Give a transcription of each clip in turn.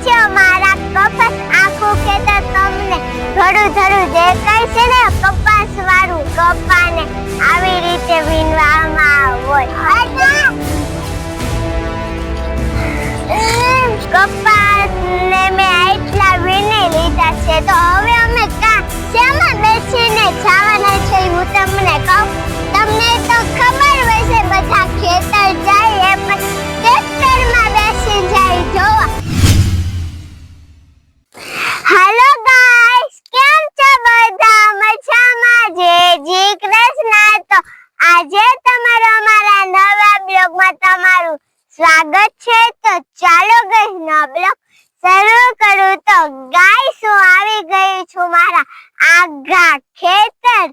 છે મારા કપાસ આખું ખેતર તમને થોડું થોડું દેખાય છે ને કપાસ વાળું કપાને આવી રીતે વીણવામાં હોય કપાસ ને મેં એટલા વીણી લીધા છે તો હવે અમે શેમાં બેસીને જવાના છે હું તમને કહું તમને તો ખબર હોય છે બધા ખેતર જાય એ પણ ટ્રેક્ટરમાં બેસી જાય જોવા હેલો ગાઈસ કેમ છો બધા મજામાં જય કૃષ્ણ તો આજે તમારો અમારા નવા બ્લોગમાં તમારું સ્વાગત છે તો ચાલો ગાઈસ નવો બ્લોગ શરૂ કરું તો ગાઈસ હું આવી ગઈ છું મારા આઘા ખેતર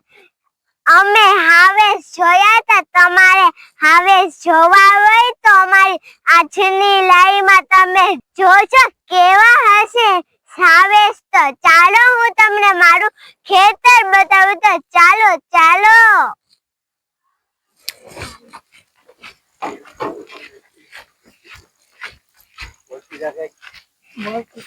અમે હાવેસ જોયા હતા તમારે હાવેસ જોવા હોય તો અમારી આજની લાઈવમાં તમે જોજો કેવા હશે હાવેસ તો ચાલો હું તમને મારું ખેતર બતાવું તો ચાલો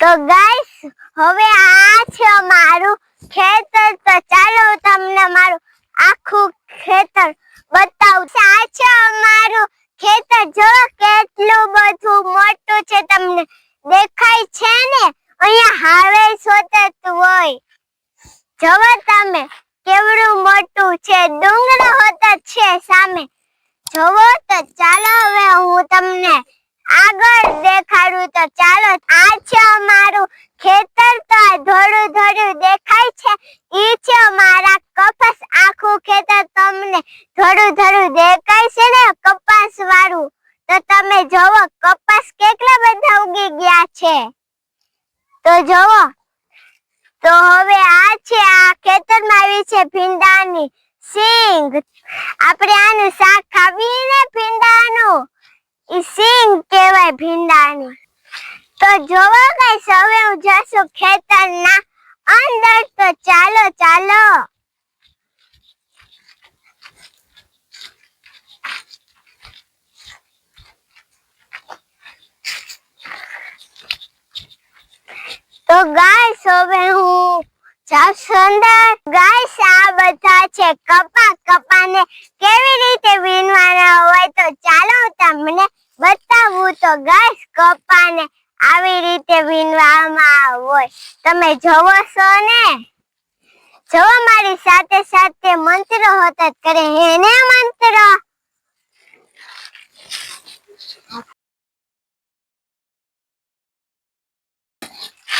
તો ગાઈસ હવે આ છે મારું ખેતર તો ચાલો હું તમને મારું આખું ખેતર બતાવું આ છે અમારું ખેતર જો કેટલું બધું મોટું છે તમને દેખાય છે ને અહીંયા હાવેસ હોતું હોય જોવો તમે કેવડું મોટું છે ડુંગરો હોતા છે સામે જોવો તો ચાલો હવે હું તમને આગળ દેખાડું તો ચાલો આ છે અમારું ખેતર તો આ થોડું થોડું દેખાય છે ઈ છે અમારા કપાસ આખું ખેતર તમને થોડું થોડું દેખાય છે ને કપાસ વાળું તો તમે જોવો કપાસ કેટલા બધા ઉગી ગયા છે તો જોવો તો હવે આ છે આ ખેતરમાં આવી છે ભીંડાની સિંગ આપણે આનું શાક ખાવીએ ને ભીંડાનું ઈ સિંગ કહેવાય ભીંડાની તો જોવો ગાઈસ હવે હું જશું ખેતરના અંદર તો ચાલો તો ગાઈસ હવે હું જાઉં અંદર ગાઈસ આ બધા છે કપાને કેવી રીતે વીણવાના હોય તો ચાલો તમને બતાવું તો ગાઈસ કપાને આવી રીતે વીણવામાં હોય તમે જોવો છો ને જોવો મારી સાથે સાથે મંત્ર હોતા કરે એને મંત્ર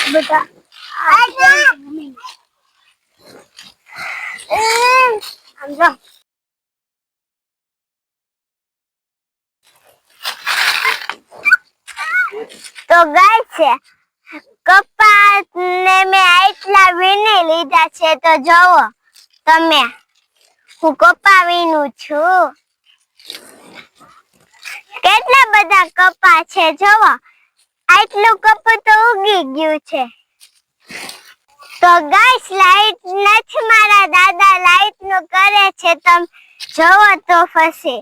બેટા તો ગાઈસ કપાસ ને મેં એટલા વીણી લીધા છે તો જોવો તમે હું કપા વીણું છું કેટલા બધા કપા છે જોવો આટલું કપા તો ઉગી ગયું છે તો ગાઈસ લાઈટ નથી મારા દાદા લાઈટ નું કરે છે તમે જોવો તો ફસે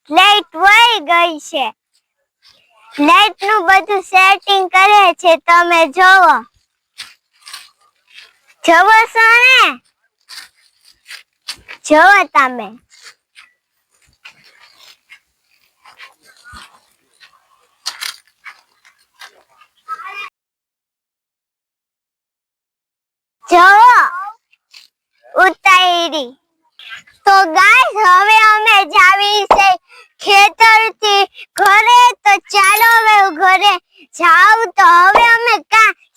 લાઈટ વહી ગઈ છે લાઈટ નું બધું સેટિંગ કરે છે તમે જોવો છો ને જોવો તમે જોવો ઉતારી તો ગાઈસ હવે અમે જાવી છે ખેતરથી ઘરે તો ચાલો હવે ઘરે જાઉં તો હવે અમે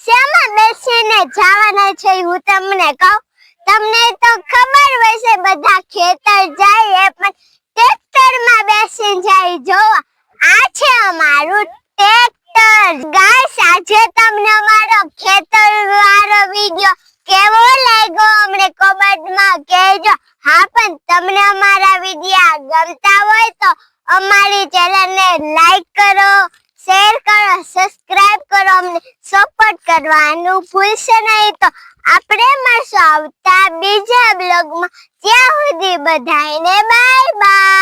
શેમાં બેસીને જવાના છે હું તમને કહું તમને તો ખબર હોય છે બધા ખેતર જાય એ પણ ટ્રેક્ટરમાં બેસી જાય જોવા આ છે અમારું ટ્રેક્ટર ગાઈસ આજે તમને અમારો ખેતર વાળો વિડિયો કેવો લાગ્યો અમને કમેન્ટમાં કહેજો હા પણ તમને અમારા વિડિયો ગમતા હોય તો અમારી ચેનલને લાઈક કરો શેર કરો સબસ્ક્રાઇબ કરો અમને સપોર્ટ કરવાનું ભૂલશો નહીં તો આપણે મળશું આવતા બીજા બ્લોગમાં ત્યાં સુધી બધાને બાય બાય